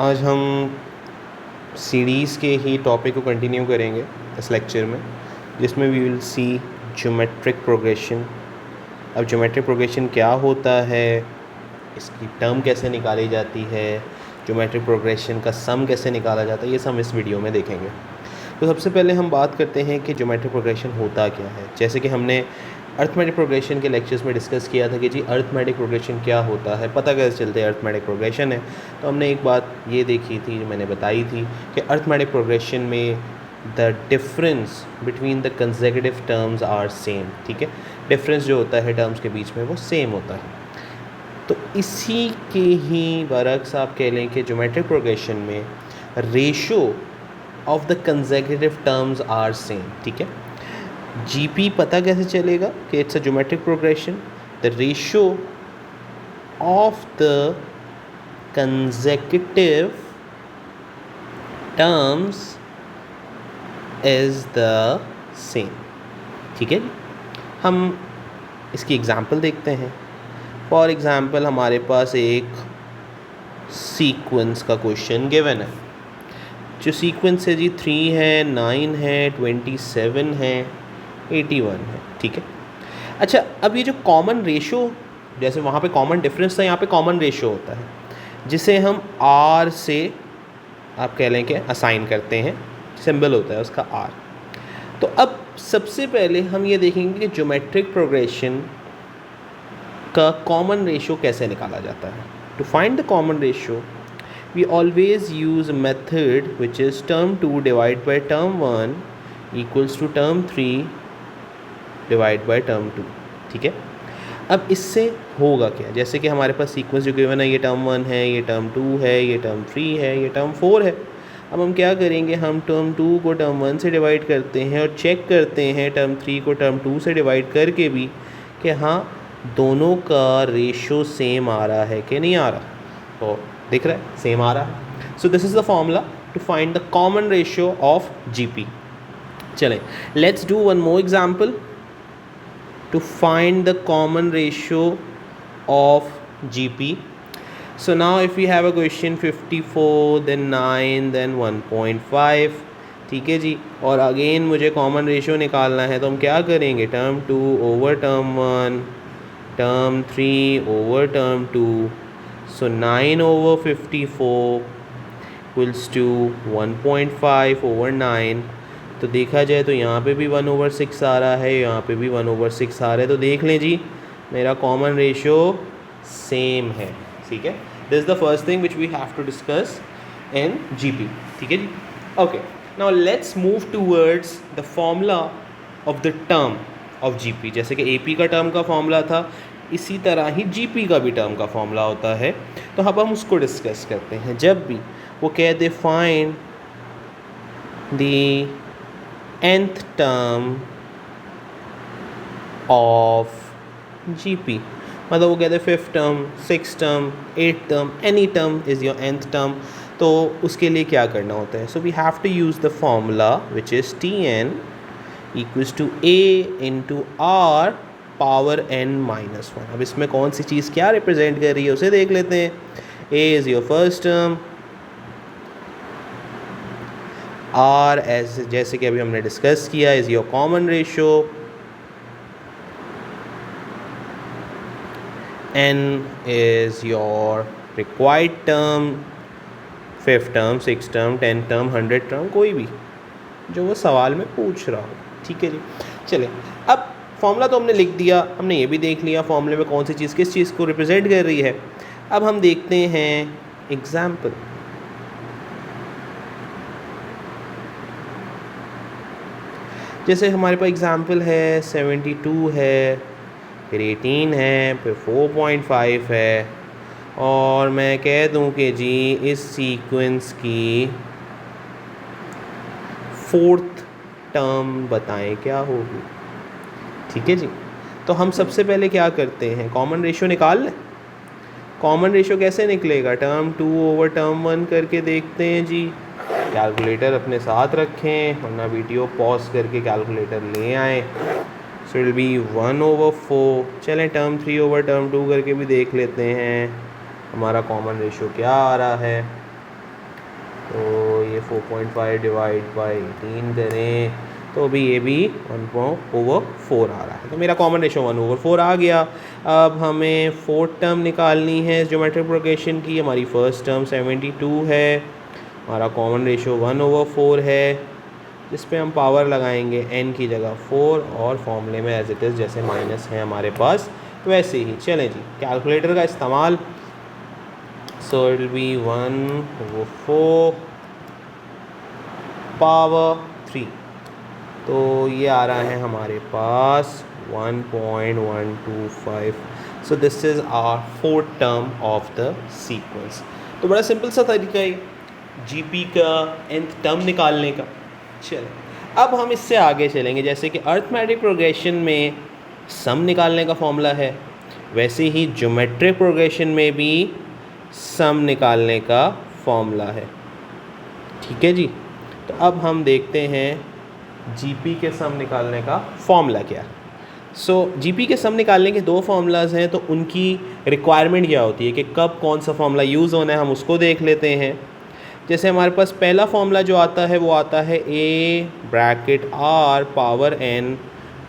आज हम सीरीज़ के ही टॉपिक को कंटिन्यू करेंगे इस लेक्चर में, जिसमें we will see geometric progression. अब ज्योमेट्रिक प्रोग्रेशन क्या होता है, इसकी टर्म कैसे निकाली जाती है, ज्योमेट्रिक प्रोग्रेशन का सम कैसे निकाला जाता है, ये सब इस वीडियो में देखेंगे। तो सबसे पहले हम बात करते हैं कि ज्योमेट्रिक प्रोग्रेशन होता क्या है। जैसे कि हमने अर्थमेटिक प्रोग्रेशन के लेक्चर्स में डिस्कस किया था कि जी अर्थमेटिक प्रोग्रेशन क्या होता है, पता कैसे चलता है अर्थमेटिक प्रोग्रेशन है। तो हमने एक बात ये देखी थी, जो मैंने बताई थी कि अर्थमेटिक प्रोग्रेशन में the difference between the consecutive terms are same. ठीक है, डिफरेंस जो होता है टर्म्स के बीच में वो सेम होता है। तो इसी के ही बरक्स आप कह लें कि ज्योमेट्रिक प्रोग्रेशन में ratio of the consecutive terms are same. ठीक है, जीपी पता कैसे चलेगा कि it's a geometric progression, the ratio of the consecutive terms is the same. ठीक है, हम इसकी एग्जांपल देखते हैं। फॉर एग्जांपल हमारे पास एक सीक्वेंस का क्वेश्चन गिवन है। जो सीक्वेंस है जी 3 है, 9 है, 27 है, 81 है। ठीक है, अच्छा अब ये जो कॉमन रेशो, जैसे वहाँ पे कॉमन डिफरेंस था, यहाँ पे कॉमन रेशो होता है जिसे हम आर से आप कह लें कि असाइन करते हैं, सिंबल होता है उसका आर। तो अब सबसे पहले हम ये देखेंगे कि ज्योमेट्रिक प्रोग्रेशन का कॉमन रेशो कैसे निकाला जाता है। To find the common ratio we always use a method which is term 2 divided by term 1 equals to term 3 divided by term 2। ठीक है, अब इससे होगा क्या, जैसे कि हमारे पास सीक्वेंस जो गिवन है, ये टर्म 1 है, ये टर्म 2 है, ये टर्म 3 है, ये टर्म 4 है। अब हम क्या करेंगे, हम टर्म 2 को टर्म 1 से डिवाइड करते हैं और चेक करते हैं टर्म 3 को टर्म 2 से डिवाइड करके भी कि हाँ दोनों का रेशो सेम आ रहा है कि नहीं आ रहा। और दिख रहा है सेम आ रहा है। So this is the formula to find the common ratio of GP. चलें, let's do one more example to find the common ratio of GP. So now if you have a question 54 then 9 then 1.5। ठीक है जी, और again मुझे common ratio निकालना है, तो हम क्या करेंगे, term 2 over term 1, term 3 over term 2। So 9 over 54 equals to 1.5 over 9। तो देखा जाए तो यहाँ पे भी 1 over 6 आ रहा है, यहाँ पे भी 1 over 6 आ रहा है। तो देख लें जी मेरा कॉमन रेशियो सेम है। ठीक है, this is the first thing which we have to discuss in GP. ठीक है जी, okay now let's move towards the formula of the term of GP. जैसे कि एपी का टर्म का फॉर्मूला था, इसी तरह ही जीपी का भी टर्म का फॉर्मूला होता है। तो अब हम उसको डिस्कस करते हैं। जब भी वो कहते find the nth term of GP, मतलब वो कहते 5th term, 6th term, 8th term, any term is your nth term. तो उसके लिए क्या करना होता है, so we have to use the formula which is Tn equals to a into R power n-1। अब इसमें कौन सी चीज़ क्या रिप्रेजेंट कर रही है उसे देख लेते हैं। a is your first term, r as जैसे कि अभी हमने डिस्कस किया is your common ratio, n is your required term, 5th term, 6th term, 10th term, 100th term, कोई भी जो वो सवाल में पूछ रहा हो। ठीक है जी, चले अब फॉर्मूला तो हमने लिख दिया, हमने ये भी देख लिया फॉर्मूले में कौन सी चीज़ किस चीज़ को रिप्रेजेंट कर रही है। अब हम देखते हैं एग्जाम्पल। जैसे हमारे पास एग्जाम्पल है 72 है, फिर 18 है, फिर 4.5 है, और मैं कह दूं कि जी इस सीक्वेंस की 4th टर्म बताएं क्या होगी। ठीक है जी, तो हम सबसे पहले क्या करते हैं, कॉमन रेशियो निकाल लें। कॉमन रेशियो कैसे निकलेगा, टर्म 2 ओवर टर्म 1 करके देखते हैं जी। कैलकुलेटर अपने साथ रखें, वरना वीडियो पॉज करके कैलकुलेटर ले आएँ। सो इट विल बी 1 over 4। चलें टर्म 3 ओवर टर्म 2 करके भी देख लेते हैं हमारा कॉमन रेशियो क्या आ रहा है। तो ये 4.5 डिवाइड बाई 18 करें तो भी ये भी 1/4 आ रहा है। तो मेरा कॉमन रेशो 1/4 आ गया। अब हमें फोर्थ टर्म निकालनी है ज्योमेट्रिक प्रोग्रेशन की। हमारी फर्स्ट टर्म 72 है, हमारा कॉमन रेशो 1/4 है, जिस पे हम पावर लगाएंगे n की जगह 4 और फॉर्मूले में एज इट इज़ जैसे माइनस है हमारे पास वैसे ही। चलें जी, कैलकुलेटर का इस्तेमाल। So it will be 1/4 power 3, तो ये आ रहा है हमारे पास 1.125। So this is our fourth term of the sequence. तो बड़ा सिंपल सा तरीका है जीपी का nth टर्म निकालने का। चलो अब हम इससे आगे चलेंगे। जैसे कि अर्थमेटिक प्रोग्रेशन में सम निकालने का फॉर्मूला है, वैसे ही ज्योमेट्रिक प्रोग्रेशन में भी सम निकालने का फॉर्मूला है। ठीक है जी, तो अब हम देखते हैं जीपी के सम निकालने का फॉर्मूला क्या है। सो जीपी के सम निकालने के दो फार्मूलाज हैं, तो उनकी रिक्वायरमेंट क्या होती है कि कब कौन सा फॉर्मूला यूज़ होना है, हम उसको देख लेते हैं। जैसे हमारे पास पहला फॉर्मूला जो आता है वो आता है a bracket r power n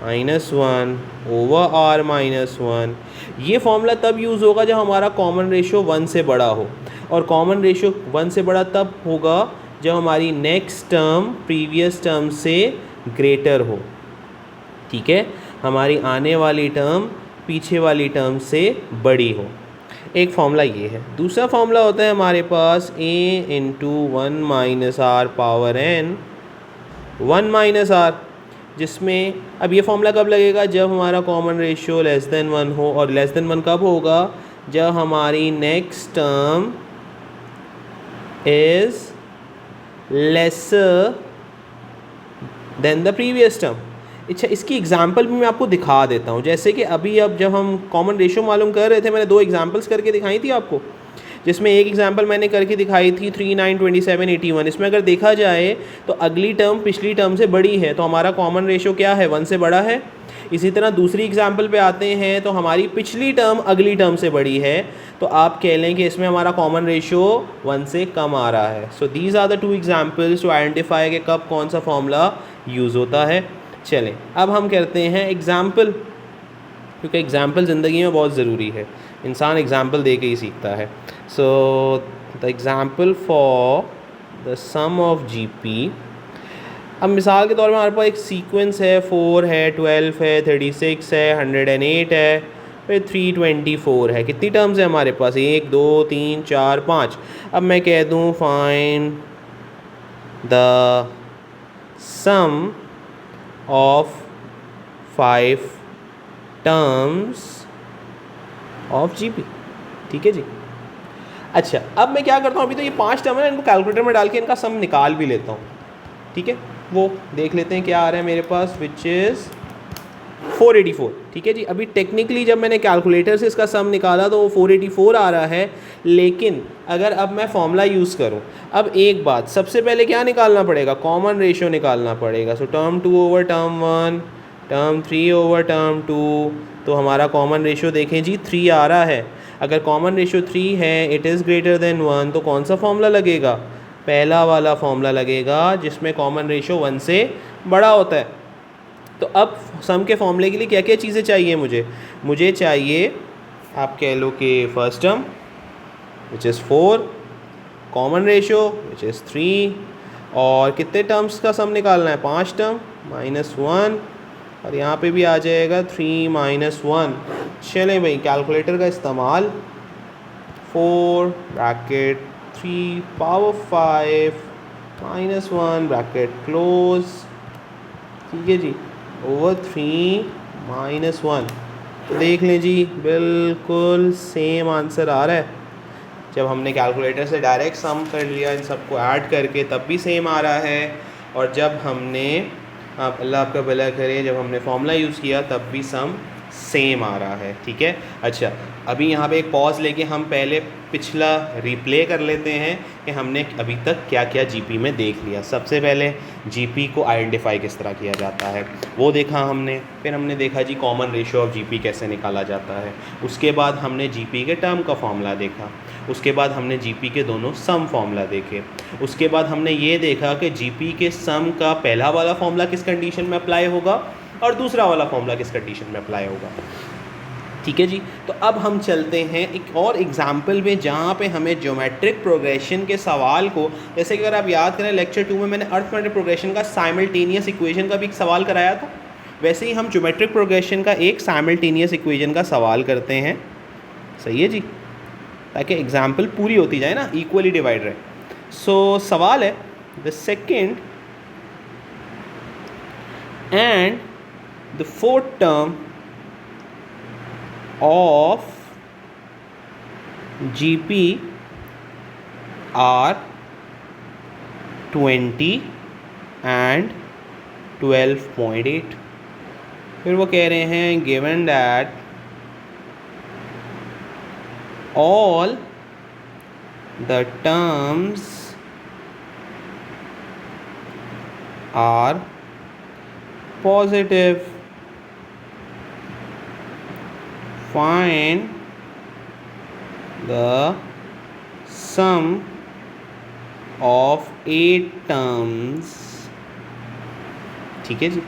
-1 over r -1। ये फॉर्मूला तब यूज़ होगा जब हमारा कॉमन रेशो 1 से बड़ा हो, और कॉमन रेशो 1 से बड़ा तब होगा जब हमारी नेक्स्ट टर्म प्रीवियस टर्म से ग्रेटर हो। ठीक है, हमारी आने वाली टर्म पीछे वाली टर्म से बड़ी हो। एक फॉर्मूला ये है। दूसरा फॉर्मूला होता है हमारे पास a into 1 minus R power n 1 minus R, जिसमें अब ये फॉर्मूला कब लगेगा, जब हमारा कॉमन रेशियो लेस देन 1 हो। और लेस देन 1 कब होगा, जब हमारी next term is lesser than the previous term. अच्छा, इसकी एग्जांपल भी मैं आपको दिखा देता हूँ। जैसे कि अभी अब जब हम कॉमन रेशियो मालूम कर रहे थे, मैंने दो एग्जांपल्स करके दिखाई थी आपको, जिसमें एक एग्जांपल मैंने करके दिखाई थी 3, 9, 27, 81। इसमें अगर देखा जाए तो अगली टर्म पिछली टर्म से बड़ी है, तो हमारा कॉमन रेशियो क्या है, 1 से बड़ा है। इसी तरह दूसरी एग्जांपल पे आते हैं तो हमारी पिछली टर्म अगली टर्म से बड़ी है, तो आप कह लें कि इसमें हमारा कॉमन रेशियो 1 से कम आ रहा है। So these are the two examples to identify कि कब कौन सा फॉर्मूला यूज़ होता है। चलें अब हम करते हैं एग्ज़ाम्पल, क्योंकि एग्ज़ाम्पल ज़िंदगी में बहुत ज़रूरी है, इंसान एग्ज़ाम्पल दे के ही सीखता है। So the example for the sum of GP. अब मिसाल के तौर पर हमारे पास एक सीक्वेंस है, 4 है, 12 है, 36 है, 108 है, फिर 324 है। कितनी टर्म्स है हमारे पास, 1 2 3 4 5। अब मैं कह दूँ find the sum of 5 terms of GP। ठीक है जी। अच्छा, अब मैं क्या करता हूँ, अभी तो ये 5 टर्म है, इनको कैलकुलेटर में डाल के इनका सम निकाल भी लेता हूँ। ठीक है, वो देख लेते हैं क्या आ रहा है मेरे पास, विच इज़ 484। ठीक है जी, अभी टेक्निकली जब मैंने कैलकुलेटर से इसका सम निकाला तो वो 484 आ रहा है, लेकिन अगर अब मैं फॉर्मूला यूज़ करूं, अब एक बात, सबसे पहले क्या निकालना पड़ेगा, कॉमन रेशियो निकालना पड़ेगा। So term 2 over term 1, term 3 over term 2, तो हमारा कॉमन रेशियो देखें जी 3 आ रहा है। अगर कॉमन रेशियो 3 है, इट इज़ ग्रेटर देन 1, तो कौन सा फॉर्मूला लगेगा, पहला वाला फॉर्मूला लगेगा जिसमें कॉमन रेशियो 1 से बड़ा होता है। तो अब सम के फॉर्मूले के लिए क्या क्या चीज़ें चाहिए मुझे चाहिए, आप कह लो कि first term which is 4, common ratio which is 3, और कितने टर्म्स का सम निकालना है, 5 टर्म -1, और यहाँ पे भी आ जाएगा 3 -1। चलें भाई, कैलकुलेटर का इस्तेमाल, 4 ब्रैकेट 3 पावर 5 -1 ब्रैकेट क्लोज। ठीक है जी, ओवर 3 -1। तो देख लें जी, बिल्कुल सेम आंसर आ रहा है। जब हमने कैलकुलेटर से डायरेक्ट सम कर लिया इन सबको ऐड करके तब भी सेम आ रहा है, और जब हमने, आप अल्लाह आपका भला करे, जब हमने फॉर्मूला यूज़ किया तब भी सम सेम आ रहा है। ठीक है, अच्छा अभी यहाँ पे एक पॉज लेके हम पहले पिछला रिप्ले कर लेते हैं कि हमने अभी तक क्या क्या जीपी में देख लिया। सबसे पहले जीपी को आइडेंटिफाई किस तरह किया जाता है वो देखा हमने, फिर हमने देखा जी कॉमन रेशियो ऑफ जीपी कैसे निकाला जाता है, उसके बाद हमने जीपी के टर्म का फॉर्मूला देखा, उसके बाद हमने जीपी के दोनों सम फॉर्मूला देखे, उसके बाद हमने ये देखा कि जीपी के सम का पहला वाला फॉर्मूला किस कंडीशन में अप्लाई होगा और दूसरा वाला फॉर्मूला किस कंडीशन में अप्लाई होगा। ठीक है जी। तो अब हम चलते हैं एक और एग्जाम्पल में जहाँ पे हमें ज्योमेट्रिक प्रोग्रेशन के सवाल को, जैसे कि अगर आप याद करें लेक्चर 2 में मैंने अर्थमेटिक प्रोग्रेशन का साइमल्टेनियस इक्वेशन का भी एक सवाल कराया था, वैसे ही हम ज्योमेट्रिक प्रोग्रेशन का एक साइमल्टेनियस इक्वेशन का सवाल करते हैं। सही है जी, ताकि एग्जाम्पल पूरी होती जाए ना, इक्वली डिवाइड रहे। सो सवाल है the second and the fourth term of GP are 20 and 12.8। फिर वो कह रहे हैं given that all the terms are positive, find the sum of 8 terms। ठीक है जी।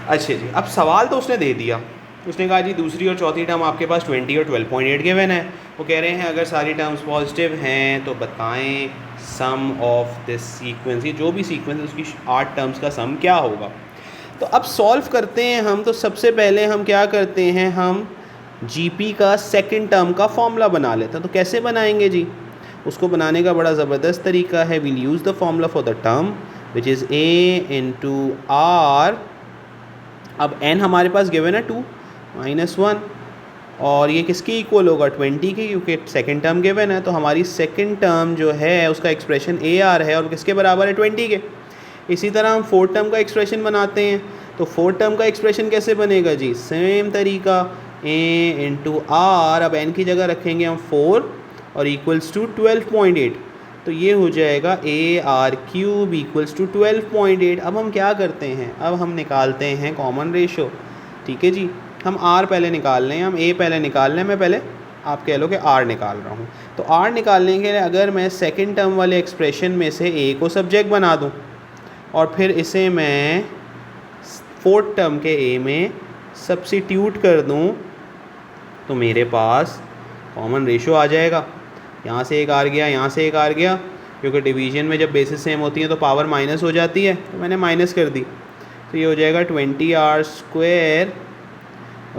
अच्छा जी, अब सवाल तो उसने दे दिया, उसने कहा जी दूसरी और चौथी टर्म आपके पास 20 और 12.8 गिवन है। वो कह रहे हैं अगर सारी टर्म्स पॉजिटिव हैं तो बताएं सम ऑफ दिस सीक्वेंस, ये जो भी सीक्वेंस है उसकी 8 टर्म्स का सम क्या होगा। तो अब सॉल्व करते हैं हम। तो सबसे पहले हम क्या करते हैं, हम जीपी का सेकंड टर्म का फॉर्मूला बना लेते हैं। तो कैसे बनाएंगे जी, उसको बनाने का बड़ा ज़बरदस्त तरीका है। Will use the formula for the term which is A into R. अब n हमारे पास गिवन है 2 -1 और ये किसके इक्वल होगा 20 के, क्योंकि सेकंड टर्म गिवन है। तो हमारी सेकंड टर्म जो है उसका एक्सप्रेशन ए आर है और किसके बराबर है 20 के। इसी तरह हम फोर्थ टर्म का एक्सप्रेशन बनाते हैं। तो फोर्थ टर्म का एक्सप्रेशन कैसे बनेगा जी, सेम तरीका ए इंटू आर। अब एन की जगह रखेंगे हम 4 और इक्वल्स टू 12.8। तो ये हो जाएगा A R cube equals to 12.8। अब हम क्या करते हैं, अब हम निकालते हैं कॉमन रेशो। ठीक है जी, हम आर पहले निकाल लें, हम ए पहले निकाल लें, मैं पहले आप कह लो कि आर निकाल रहा हूँ। तो आर निकालने के लिए अगर मैं सेकेंड टर्म वाले एक्सप्रेशन में से ए को सब्जेक्ट बना दूँ और फिर इसे मैं फोर्थ टर्म के ए में सब्स्टिट्यूट कर दूं तो मेरे पास कॉमन रेशो आ जाएगा। यहाँ से एक आर गया, यहाँ से एक आर गया, क्योंकि डिवीजन में जब बेसिस सेम होती हैं तो पावर माइनस हो जाती है, तो मैंने माइनस कर दी। तो ये हो जाएगा 20r²,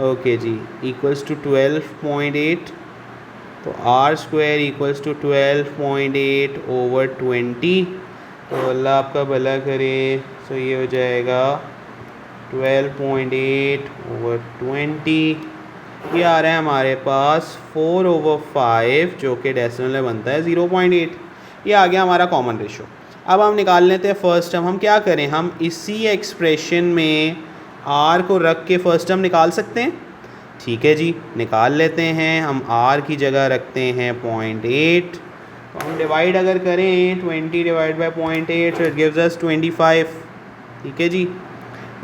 okay ji, equals to 12.8। तो r² इक्वल्स टू 12.8 ओवर 20। तो अल्लाह आपका भला करे। सो ये हो जाएगा 12.8 ओवर 20। ये आ रहा है हमारे पास 4/5 जो कि डेसिमल में बनता है 0.8। ये आ गया हमारा कॉमन रेशो। अब हम निकाल लेते हैं फर्स्ट टर्म। हम क्या करें, हम इसी एक्सप्रेशन में r को रख के फर्स्ट टर्म निकाल सकते हैं। ठीक है जी, निकाल लेते हैं। हम r की जगह रखते हैं 0.8। तो हम डिवाइड अगर करें 20 डिवाइड बाई 0.8 तो इट गिव्स अस 25। ठीक है जी,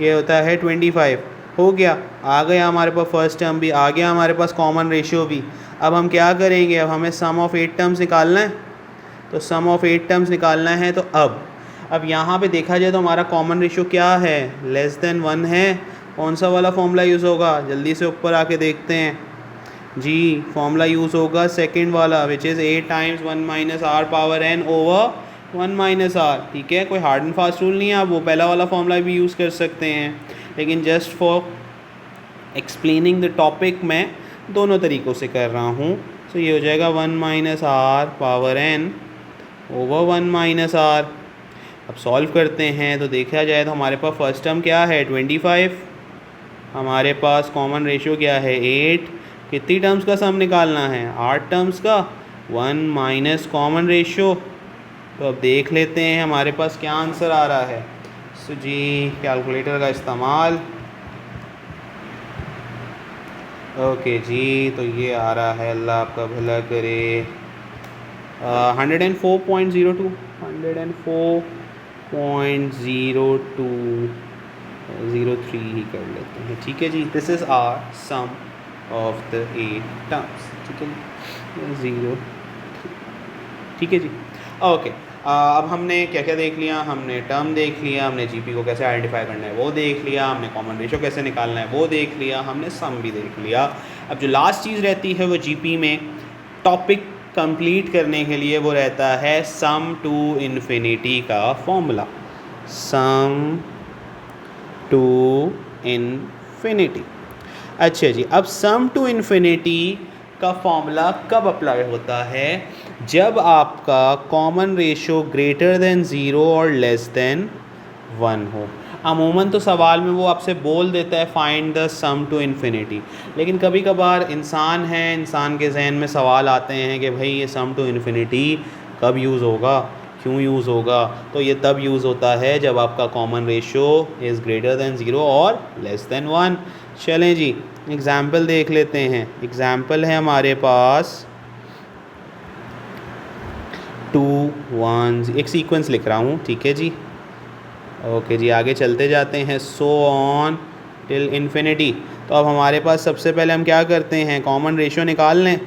ये होता है 25। हो गया, आ गया हमारे पास फर्स्ट टर्म भी, आ गया हमारे पास कॉमन रेशियो भी। अब हम क्या करेंगे, अब हमें सम ऑफ 8 टर्म्स निकालना है। तो सम ऑफ 8 टर्म्स निकालना है। तो अब यहाँ पे देखा जाए तो हमारा कॉमन रेशियो क्या है, लेस देन 1 है। कौन सा वाला फॉर्मूला यूज़ होगा, जल्दी से ऊपर आके देखते हैं जी। फॉर्मूला यूज़ होगा सेकंड वाला which is 8 times 1 minus R power n over 1 minus R. ठीक है, कोई हार्ड एंड फास्ट रूल नहीं है, आप वो पहला वाला फॉर्मूला भी यूज़ कर सकते हैं, लेकिन just for explaining the topic मैं दोनों तरीक़ों से कर रहा हूँ। तो ये हो जाएगा 1 minus R power n over 1 minus R. अब सॉल्व करते हैं तो देखा जाए तो हमारे पास फर्स्ट टर्म क्या है 25, हमारे पास कॉमन रेशियो क्या है 8। कितनी टर्म्स का सम निकालना है, 8 टर्म्स का, 1 माइनस कॉमन रेशियो। तो अब देख लेते हैं हमारे पास क्या आंसर आ रहा है। सो जी, कैलकुलेटर का इस्तेमाल। ओके जी, तो ये आ रहा है, अल्लाह आपका भला करे, 104.02 104.0203 ही कर लेते हैं। ठीक है जी, this is are sum of the 8 terms. ठीक है जी। 0, ठीक है जी। ओके, अब हमने क्या क्या देख लिया, हमने टर्म देख लिया, हमने जीपी को कैसे आइडेंटिफाई करना है वो देख लिया, हमने कॉमन रेशो कैसे निकालना है वो देख लिया, हमने सम भी देख लिया। अब जो लास्ट चीज़ रहती है वो जीपी में टॉपिक कंप्लीट करने के लिए वो रहता है सम टू इन्फिनिटी का फॉर्मूला, सम टू इन्फिनिटी। अच्छा जी, अब सम टू इन्फिनिटी का फॉर्मूला कब अप्लाई होता है, जब आपका कॉमन रेशो ग्रेटर देन 0 और लेस देन 1 हो। अमूमन तो सवाल में वो आपसे बोल देता है find the sum to infinity, लेकिन कभी कभार इंसान है, इंसान के जहन में सवाल आते हैं कि भाई ये सम टू इन्फिनिटी कब यूज़ होगा, क्यों यूज़ होगा। तो ये तब यूज़ होता है जब आपका common ratio is greater than 0 और लेस देन 1। चलें जी, एग्ज़ाम्पल देख लेते हैं। एग्ज़ाम्पल है हमारे पास 2 1, एक सीक्वेंस लिख रहा हूँ, ठीक है जी। ओके जी, आगे चलते जाते हैं, सो ऑन टिल इन्फिनिटी। तो अब हमारे पास सबसे पहले हम क्या करते हैं, कॉमन रेशो निकाल लें।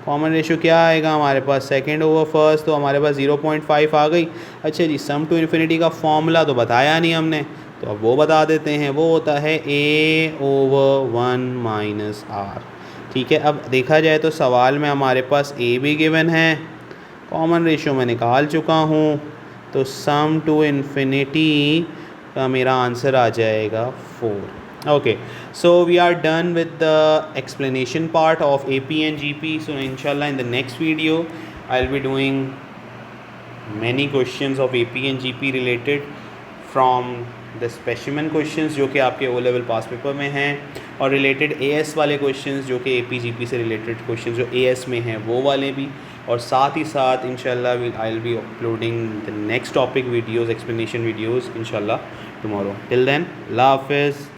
कॉमन रेशो क्या आएगा हमारे पास, सेकेंड ओवर फर्स्ट, तो हमारे पास 0.5 आ गई। अच्छा जी, सम टू इन्फिनिटी का फॉर्मूला तो बताया नहीं हमने, तो अब वो बता देते हैं। वो होता है a/1 - r। ठीक है, अब देखा जाए तो सवाल में हमारे पास a भी गिवन है, कॉमन रेशो मैं निकाल चुका हूँ, तो सम टू इन्फिनिटी का मेरा आंसर आ जाएगा 4। Okay, so we are done with the explanation part of AP and GP. So inshallah in the next video I'll be doing many questions of AP and GP related from the specimen questions जो कि आपके O level पास paper में हैं, और related AS वाले questions जो कि AP GP से related questions जो AS में हैं वो वाले भी, और साथ ही साथ इंशाल्लाह I'll be uploading the next topic videos, explanation videos इंशाल्लाह tomorrow. Till then, Allah Hafiz.